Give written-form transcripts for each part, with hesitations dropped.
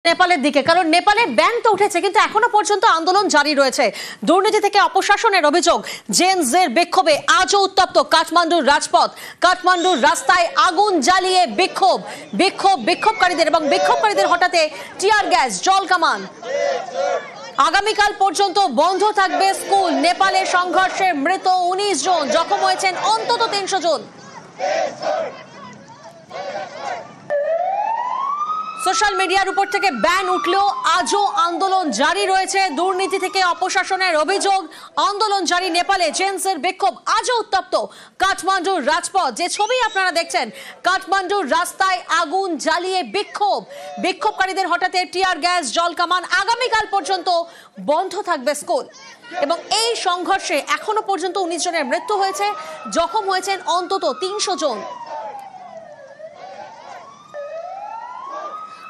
নেপালের দিকে, কারণ নেপালে ব্যান তো উঠেছে কিন্তু এখনো পর্যন্ত আন্দোলন জারি রয়েছে। দুর্নীতি থেকে অপশাসনের অভিযোগ, জেনজের বিক্ষোভে আজও উত্তপ্ত কাঠমান্ডুর রাজপথ। কাঠমান্ডুর রাস্তায় আগুন জ্বালিয়ে বিক্ষোভকারীদের এবং বিক্ষোভকারীদের হঠাতে টিয়ার গ্যাস, জল কামান। আগামীকাল পর্যন্ত বন্ধ থাকবে স্কুল। নেপালে সংঘর্ষে মৃত 19 জন, জখম হয়েছেন অন্তত 300 জন। সোশ্যাল মিডিয়ার উপর থেকে ব্যান উঠলেও আজও আন্দোলন জারি রয়েছে। দুর্নীতি থেকে অপশাসনের অভিযোগ, আন্দোলন জারি নেপালে। জেনজের বিক্ষোভ আজও উত্তপ্ত কাঠমান্ডুর রাজপথ। যে ছবি আপনারা দেখছেন, কাঠমান্ডুর রাস্তায় আগুন জ্বালিয়ে বিক্ষোভকারীদের হঠাতে টিয়ার গ্যাস, জল কামান। আগামীকাল পর্যন্ত বন্ধ থাকবে স্কুল এবং এই সংঘর্ষে এখনো পর্যন্ত 19 জনের মৃত্যু হয়েছে, জখম হয়েছেন অন্তত 300 জন।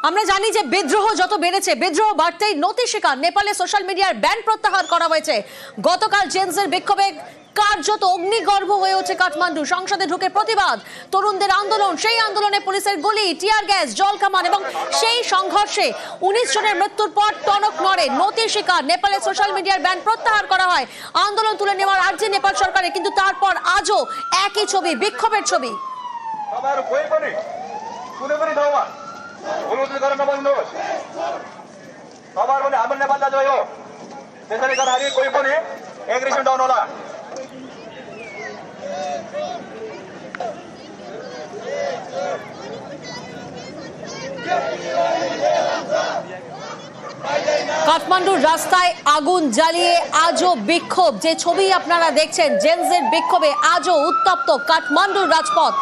আমরা জানি যে বিদ্রোহ যত বেড়েছে, বিদ্রোহ বাড়তেই নতি শিকার নেপালে সোশ্যাল মিডিয়ার ব্যান প্রত্যাহার করা হয়েছে। গতকাল জেনজের বিক্ষোভে কার্যত অগ্নিগর্ভ হয়ে ওঠে কাঠমান্ডু। সংসদে ঢুকে প্রতিবাদ, তরুণদের আন্দোলন, সেই আন্দোলনে পুলিশের গুলি, টিয়ার গ্যাস, জল কামান এবং সেই সংঘর্ষে 19 জনের মৃত্যুর পর টনক নড়ে নতি শিকার। নেপালে সোশ্যাল মিডিয়ার ব্যান প্রত্যাহার করা হয়, আন্দোলন তুলে নেওয়ার আর্জি নেপাল সরকারের, কিন্তু তারপর আজও একই ছবি, বিক্ষোভের ছবি। অনুমতি गर्न नबन्नुहोस्। तपाईहरु पनि हाम्रो नेपाल दाजुभाइ हो, त्यसैले गर्दाखेरि कोही पनि एग्रेसन डाउन होला। কাঠমান্ডুর রাস্তায় আগুন জ্বালিয়ে আজও বিক্ষোভ। যে ছবি আপনারা দেখছেন, জেনজের বিক্ষোভে আজও উত্তপ্ত কাঠমান্ডুর রাজপথ।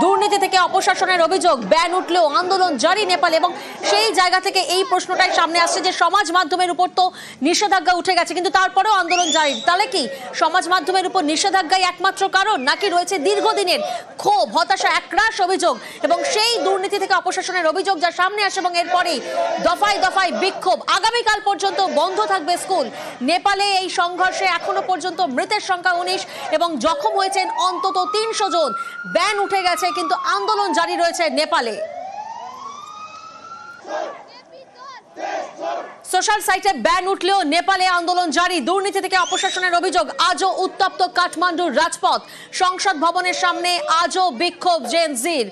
দুর্নীতি থেকে অপশাসনের অভিযোগ, ব্যান উঠলেও আন্দোলন জারি নেপাল। এবং সেই জায়গা থেকে এই প্রশ্নটাই সামনে আসছে যে সমাজ মাধ্যমের উপর তো নিষেধাজ্ঞা উঠে গেছে, কিন্তু তারপরেও আন্দোলন জারি। তাহলে কি সমাজ মাধ্যমের উপর নিষেধাজ্ঞাই একমাত্র কারণ, নাকি রয়েছে দীর্ঘদিনের ক্ষোভ, হতাশা, একরাশ অভিযোগ এবং সেই দুর্নীতি থেকে অপশাসনের অভিযোগ যা সামনে আসে এবং এরপরেই দফায় দফায় বিক্ষোভ। আগামীকাল পর্যন্ত বন্ধ থাকবে স্কুল। নেপালে এই সংঘর্ষে এখনো পর্যন্ত মৃতের সংখ্যা 19 এবং জখম হয়েছেন অন্তত 300 জন। ব্যান উঠে গেছে কিন্তু আন্দোলন জারি রয়েছে নেপালে। সোশ্যাল সাইটে ব্যান উঠলেও নেপালে আন্দোলন জারি। দুর্নীতি থেকে অপশাসনের অভিযোগ, আজও উত্তপ্ত কাঠমান্ডুর রাজপথ। সংসদ ভবনের সামনে আজও বিক্ষোভ জেনজির।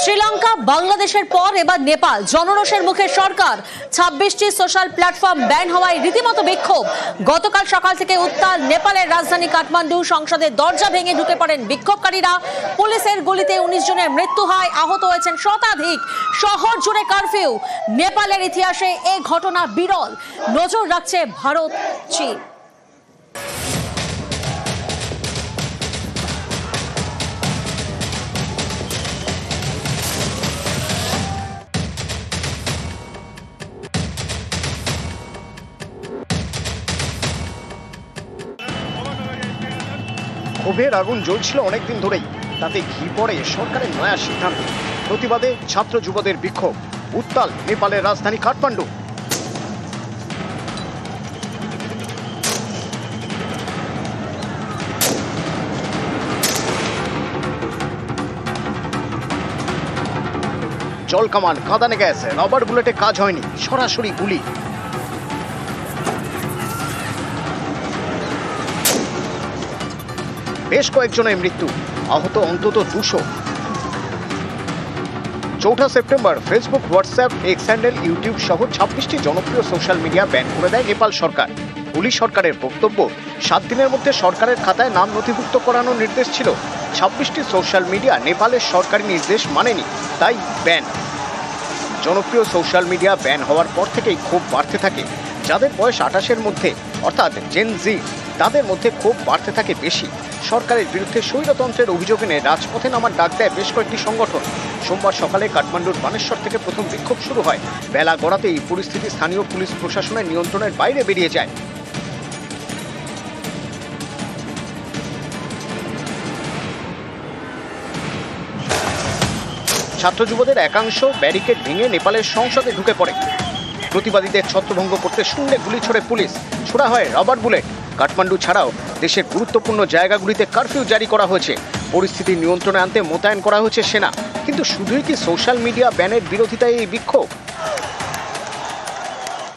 শ্রীলঙ্কা, বাংলাদেশের পর এবার নেপাল। জনরোষের মুখে সরকার। 26টি সোশ্যাল প্ল্যাটফর্ম ব্যান হওয়ায় রীতিমতো বিক্ষোভ। গতকাল সকাল থেকে উত্তাল নেপালের রাজধানী কাঠমান্ডু। সংসদের দরজা ভেঙে ঢুকে পড়েন বিক্ষোভকারীরা। পুলিশের গুলিতে 19 জনের মৃত্যু হয়, আহত হয়েছেন শতাধিক। শহর জুড়ে কারফিউ। নেপালের ইতিহাসে এ ঘটনা বিরল। নজর রাখছে ভারত, চীন। ক্ষোভের আগুন জ্বলছিল অনেকদিন ধরেই, তাতে ঘি পড়ে সরকারের নয়া সিদ্ধান্ত। প্রতিবাদে ছাত্র যুবদের বিক্ষোভ। উত্তাল নেপালের রাজধানী কাঠমান্ডু। জল কামান, কাঁদানে গ্যাস, রাবার বুলেটে কাজ হয়নি, সরাসরি গুলি। বেশ কয়েকজনের মৃত্যু, আহত অন্তত 200। 4 September Facebook, WhatsApp, x handle, YouTube সহ 26টি জনপ্রিয় সোশ্যাল মিডিয়া ব্যান করে দেয় নেপাল সরকার। পুলিশ সরকারের বক্তব্য, 7 দিনের মধ্যে সরকারের খাতায় নাম নথিভুক্ত করানোর নির্দেশ ছিল। 26টি সোশ্যাল মিডিয়া নেপালের সরকারি নির্দেশ মানেনি, তাই ব্যান। জনপ্রিয় সোশ্যাল মিডিয়া ব্যান হওয়ার পর থেকেই ক্ষোভ বাড়তে থাকে। যাদের বয়স 28-এর মধ্যে অর্থাৎ জেন জি, তাদের মধ্যে ক্ষোভ বাড়তে থাকে বেশি। সরকারের বিরুদ্ধে স্বৈরতন্ত্রের অভিযোগ এনে রাজপথে নামার ডাক দেয় বেশ কয়েকটি সংগঠন। সোমবার সকালে কাঠমান্ডুর বানেশ্বর থেকে প্রথম বিক্ষোভ শুরু হয়। বেলা গড়াতে এই পরিস্থিতি স্থানীয় পুলিশ প্রশাসনের নিয়ন্ত্রণের বাইরে বেরিয়ে যায়। ছাত্র যুবদের একাংশ ব্যারিকেড ভেঙে নেপালের সংসদে ঢুকে পড়ে। প্রতিবাদীদের ছত্রভঙ্গ করতে শুনলে গুলি ছোড়ে পুলিশ, ছোড়া হয় রাবার বুলেট। কাঠমান্ডু ছাড়াও দেশের গুরুত্বপূর্ণ জায়গাগুলিতে কারফিউ জারি করা হয়েছে। পরিস্থিতি নিয়ন্ত্রণে আনতে মোতায়েন করা হয়েছে সেনা। কিন্তু শুধুই কি সোশ্যাল মিডিয়া ব্যানের বিরোধিতায় এই বিক্ষোভ?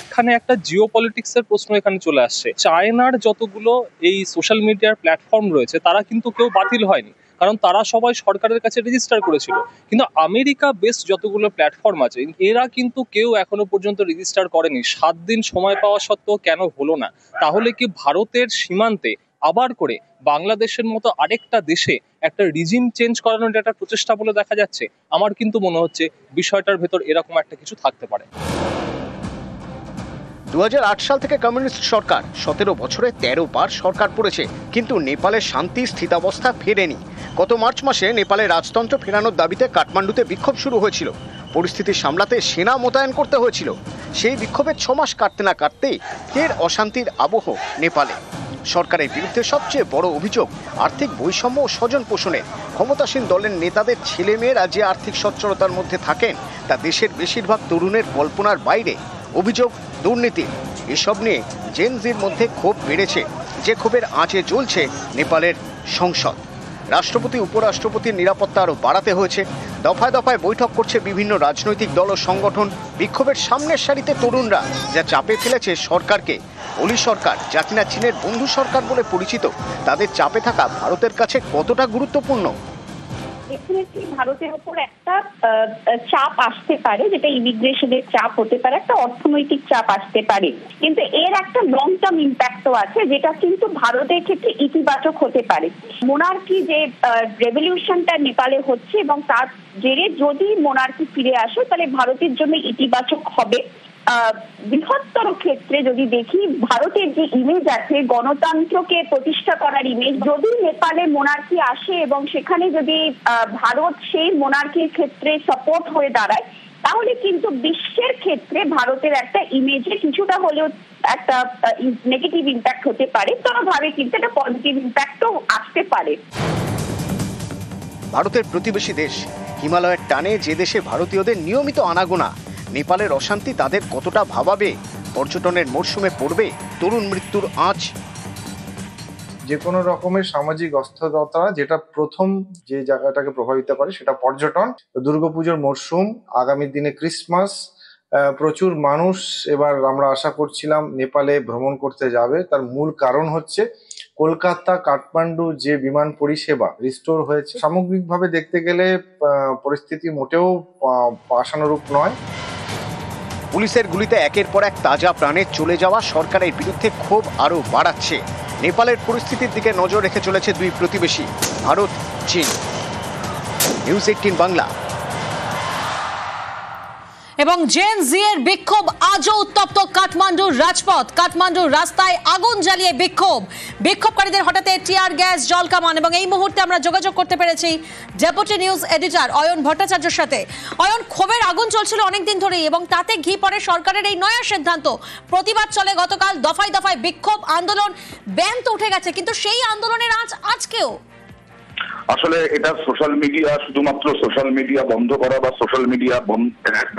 এখানে একটা জিওপলিটিক্সের প্রশ্ন এখানে চলে আসছে। চায়নার যতগুলো এই সোশ্যাল মিডিয়ার প্ল্যাটফর্ম রয়েছে তারা কিন্তু কেউ বাতিল হয়নি, কারণ তারা সবাই সরকারের কাছে রেজিস্টার করেছিল। কিন্তু আমেরিকা বেস যতগুলো প্ল্যাটফর্ম আছে এরা কিন্তু কেউ এখনো পর্যন্ত রেজিস্টার করেনি। 7 দিন সময় পাওয়া সত্ত্বেও কেন হলো না? তাহলে কি ভারতের সীমান্তে আবার করে বাংলাদেশের মতো আরেকটা দেশে একটা রিজিম চেঞ্জ করানোর একটা প্রচেষ্টা বলে দেখা যাচ্ছে? আমার কিন্তু মনে হচ্ছে বিষয়টার ভেতর এরকম একটা কিছু থাকতে পারে। 2008 সাল থেকে কমিউনিস্ট সরকার, 17 বছরে 13 বার সরকার পড়েছে, কিন্তু নেপালের শান্তি স্থিতাবস্থা ফেরেনি। গত মার্চ মাসে নেপালে রাজতন্ত্র ফেরানোর দাবিতে কাঠমান্ডুতে বিক্ষোভ শুরু হয়েছিল। পরিস্থিতি সামলাতে সেনা মোতায়েন করতে হয়েছিল। সেই বিক্ষোভের 6 মাস কাটতে না কাটতেই ফের অশান্তির আবহ নেপালে। সরকারের বিরুদ্ধে সবচেয়ে বড় অভিযোগ আর্থিক বৈষম্য ও স্বজন পোষণের। ক্ষমতাসীন দলের নেতাদের ছেলেমেয়েরা যে আর্থিক সচ্ছলতার মধ্যে থাকেন তা দেশের বেশিরভাগ তরুণের কল্পনার বাইরে। অভিযোগ দুর্নীতি। এসব নিয়ে জেনজির মধ্যে ক্ষোভ বেড়েছে, যে ক্ষোভের আঁচে জ্বলছে নেপালের সংসদ। রাষ্ট্রপতি উপরাষ্ট্রপতির নিরাপত্তা আরও বাড়াতে হয়েছে। দফায় দফায় বৈঠক করছে বিভিন্ন রাজনৈতিক দল ও সংগঠন। বিক্ষোভের সামনের সারিতে তরুণরা, যা চাপে ফেলেছে সরকারকে। ওলি সরকার, যা কিনা চীনের বন্ধু সরকার বলে পরিচিত, তাদের চাপে থাকা ভারতের কাছে কতটা গুরুত্বপূর্ণ? ডেফিনেটলি ভারতের উপর একটা চাপ আসতে পারে, যেটা ইমিগ্রেশনের চাপ হতে পারে, একটা অর্থনৈতিক চাপ আসতে পারে, কিন্তু এর একটা লং টার্ম ইম্প্যাক্টও আছে, যেটা কিন্তু ভারতের ক্ষেত্রে ইতিবাচক হতে পারে। মোনার্কি যে রেভলিউশনটা নেপালে হচ্ছে এবং তার জেরে যদি মোনার্কি ফিরে আসে তাহলে ভারতের জন্য ইতিবাচক হবে। বৃহত্তর ক্ষেত্রে যদি দেখি, ভারতের যে ইমেজ আছে গণতন্ত্রকে প্রতিষ্ঠা করার ইমেজ, যদি নেপালে মোনার্কি আসে এবং সেখানে যদি ভারত সেই মোনার্কির ক্ষেত্রে সাপোর্ট হয়ে দাঁড়ায়, তাহলে কিন্তু বিশ্বের ক্ষেত্রে ভারতের একটা ইমেজে কিছুটা হলেও একটা নেগেটিভ ইম্প্যাক্ট হতে পারে। কোনোভাবে কিন্তু একটা পজিটিভ ইম্প্যাক্টও আসতে পারে। ভারতের প্রতিবেশী দেশ, হিমালয়ের টানে যে দেশে ভারতীয়দের নিয়মিত আনাগোনা, নেপালের অশান্তি তাদের কতটা ভাবাবে? পর্যটনের মরশুমে পড়বে তরুণ মৃত্যুর আঁচ। যে কোনো রকমের সামাজিক অস্থিরতা যেটা প্রথম যে জায়গাটাকে প্রভাবিত করে সেটা পর্যটন। দুর্গাপুজোর মরশুম, আগামী দিনে ক্রিসমাস, প্রচুর মানুষ এবার আমরা আশা করছিলাম নেপালে ভ্রমণ করতে যাবে। তার মূল কারণ হচ্ছে কলকাতা কাঠমান্ডু যে বিমান পরিষেবা রিস্টোর হয়েছে। সামগ্রিকভাবে দেখতে গেলে পরিস্থিতি মোটেও আশানুরূপ নয়। পুলিশের গুলিতে একের পর এক তাজা প্রাণে চলে যাওয়া সরকারের বিরুদ্ধে ক্ষোভ আরও বাড়াচ্ছে। নেপালের পরিস্থিতির দিকে নজর রেখে চলেছে দুই প্রতিবেশী, ভারত, চীন। নিউজ 18 বাংলা। এবং জেন জি এর বিক্ষোভ আজও উত্তপ্ত কাঠমান্ডুর রাজপথ। কাঠমান্ডুর রাস্তায় আগুন জ্বালিয়ে বিক্ষোভকারীদের হঠাৎ টিয়ার গ্যাস, জল কামান। এবং এই মুহূর্তে আমরা যোগাযোগ করতে পেরেছি ডেপুটি নিউজ এডিটর অয়ন ভট্টাচার্যের সাথে। অয়ন, ক্ষোভের আগুন চলছিল অনেকদিন ধরেই এবং তাতে ঘি পড়ে সরকারের এই নয়া সিদ্ধান্ত। প্রতিবাদ চলে গতকাল, দফায় দফায় বিক্ষোভ, আন্দোলন, ব্যান তো উঠে গেছে, কিন্তু সেই আন্দোলনের আজকেও আসলে এটা সোশ্যাল মিডিয়া, শুধুমাত্র সোশ্যাল মিডিয়া বন্ধ করা বা সোশ্যাল মিডিয়া অ্যাপ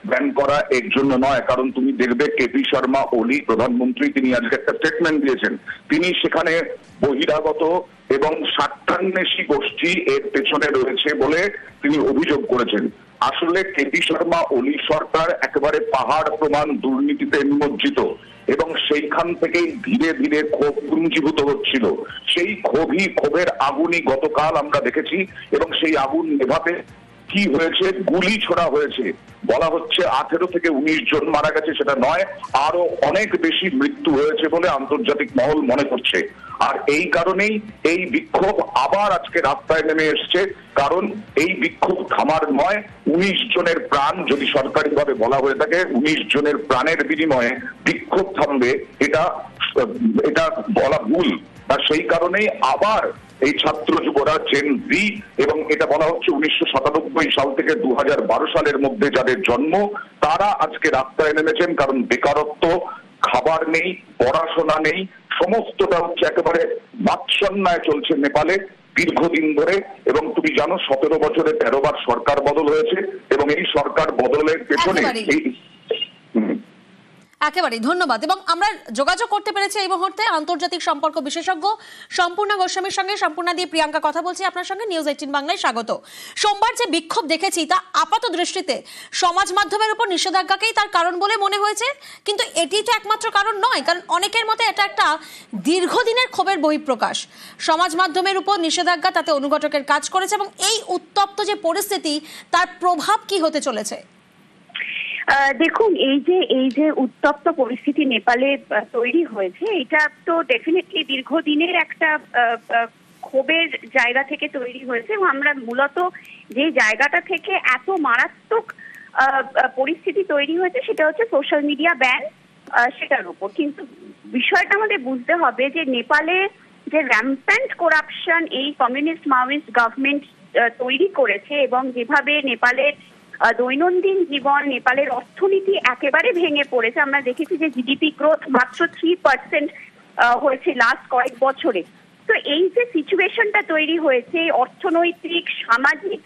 ব্যান করা এর জন্য নয়। কারণ তুমি দেখবে কেপি শর্মা ওলি, প্রধানমন্ত্রী, তিনি আজকে একটা স্টেটমেন্ট দিয়েছেন। তিনি সেখানে বহিরাগত এবং স্বার্থান্বেষী গোষ্ঠী এর পেছনে রয়েছে বলে তিনি অভিযোগ করেছেন। আসলে কেপি শর্মা ওলি সরকার একেবারে পাহাড় প্রমাণ দুর্নীতিতে নিমজ্জিত এবং সেইখান থেকেই ধীরে ধীরে ক্ষোভ পুঞ্জীভূত হচ্ছিল। সেই ক্ষোভের আগুনই গতকাল আমরা দেখেছি এবং সেই আগুন নেভাতে কি হয়েছে, গুলি ছোড়া হয়েছে। বলা হচ্ছে 18 থেকে 19 জন মারা গেছে, সেটা নয়, আরো অনেক বেশি মৃত্যু হয়েছে বলে আন্তর্জাতিক মহল মনে করছে। আর এই কারণেই এই বিক্ষোভ আবার আজকে রাস্তায় নেমে এসছে। কারণ এই বিক্ষোভ থামার নয়। 19 জনের প্রাণ যদি সরকারিভাবে বলা হয়ে থাকে, 19 জনের প্রাণের বিনিময়ে বিক্ষোভ থামবে, এটা বলা ভুল। আর সেই কারণেই আবার এই ছাত্র যুবরা জেন জি, এবং এটা বলা হচ্ছে 1997 সাল থেকে 2012 সালের মধ্যে যাদের জন্ম, তারা আজকে রাস্তায় নেমেছেন। কারণ বেকারত্ব, খাবার নেই, পড়াশোনা নেই, সমস্তটা হচ্ছে একেবারে বাৎসন্যায় চলছে নেপালে দীর্ঘদিন ধরে। এবং তুমি জানো 17 বছরে 13 বার সরকার বদল হয়েছে, এবং এই সরকার বদলের পেছনে এই একেবারে ধন্যবাদ। এবং আমরা যোগাযোগ করতে পেরেছি এই মুহূর্তে আন্তর্জাতিক সম্পর্ক বিশেষজ্ঞ সম্পূর্ণা গোস্বামীর সঙ্গে। সম্পূর্ণা দিয়ে প্রিয়াঙ্কা কথা বলছি আপনার সঙ্গে। নিউজ 18 বাংলায় স্বাগত। সোমবার যে বিক্ষোভ দেখেছি তা আপাত দৃষ্টিতে সমাজ মাধ্যমের উপর নিষেধাজ্ঞাকেই তার কারণ বলে মনে হয়েছে, কিন্তু এটি তো একমাত্র কারণ নয়। কারণ অনেকের মতে এটা একটা দীর্ঘদিনের ক্ষোভের বহিঃপ্রকাশ। সমাজ মাধ্যমের উপর নিষেধাজ্ঞা তাতে অনুঘটকের কাজ করেছে, এবং এই উত্তপ্ত যে পরিস্থিতি তার প্রভাব কি হতে চলেছে? দেখুন, এই যে উত্তপ্ত পরিস্থিতি নেপালে তৈরি হয়েছে, এটা তো ডেফিনেটলি দীর্ঘদিনের একটা ক্ষোভের জায়গা থেকে তৈরি হয়েছে। এবং আমরা মূলত যে জায়গাটা থেকে এত মারাত্মক পরিস্থিতি তৈরি হয়েছে সেটা হচ্ছে সোশ্যাল মিডিয়া ব্যান, সেটার উপর। কিন্তু বিষয়টা আমাদের বুঝতে হবে যে নেপালে যে র্যাম্প্যান্ট করাপশন এই কমিউনিস্ট মাওয়িস্ট গভর্নমেন্ট তৈরি করেছে, এবং যেভাবে নেপালের দৈনন্দিন জীবন, নেপালের অর্থনীতি একেবারে ভেঙে পড়েছে। আমরা দেখেছি যে জিডিপি গ্রোথ মাত্র 3% হয়েছে লাস্ট কয়েক বছরে। তো এই যে সিচুয়েশনটা তৈরি হয়েছে, অর্থনৈতিক সামাজিক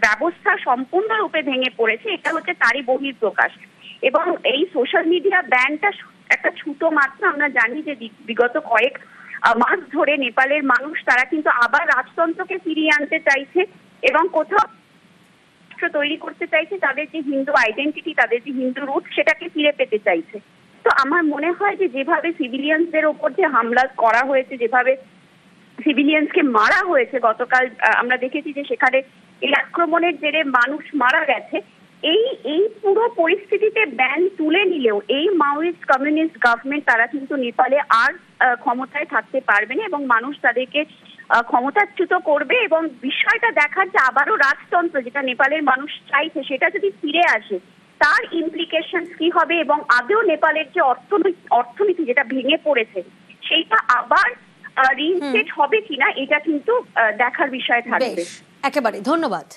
ব্যবস্থা সম্পূর্ণরূপে ভেঙে পড়েছে, এটা হচ্ছে তারই বহিঃপ্রকাশ। এবং এই সোশ্যাল মিডিয়া ব্যানটা একটা ছুতো মাত্র। আমরা জানি যে বিগত কয়েক মাস ধরে নেপালের মানুষ তারা কিন্তু আবার রাজতন্ত্রকে ফিরিয়ে আনতে চাইছে, এবং কোথাও তৈরি করতে চাইছে, তাদের যে হিন্দু আইডেন্টিটি, তাদের যে হিন্দু রুট, সেটাকে ফিরে পেতে চাইছে। তো আমার মনে হয় যে যেভাবে সিভিলিয়ানদের ওপর যে হামলা করা হয়েছে, যেভাবে সিভিলিয়ানসকে মারা হয়েছে গতকাল, আমরা দেখেছি যে সেখানে এই আক্রমণের জেরে মানুষ মারা গেছে। এই পুরো পরিস্থিতিতে ব্যান তুলে নিলেও এই মাওয়িস্ট কমিউনিস্ট গভর্নমেন্ট তারা কিন্তু নেপালে আর ক্ষমতায় থাকতে পারবে না, এবং মানুষ তাদেরকে ক্ষমতাচ্যুত করবে। এবং বিষয়টা দেখার যে আবারও রাজতন্ত্র, যেটা নেপালের মানুষ চাইছে, সেটা যদি ফিরে আসে তার ইমপ্লিকেশন কি হবে, এবং আদৌ নেপালের যে অর্থনীতি যেটা ভেঙে পড়েছে সেইটা আবার রিইনস্টেট হবে কিনা, এটা কিন্তু দেখার বিষয় থাকবে। একেবারে ধন্যবাদ।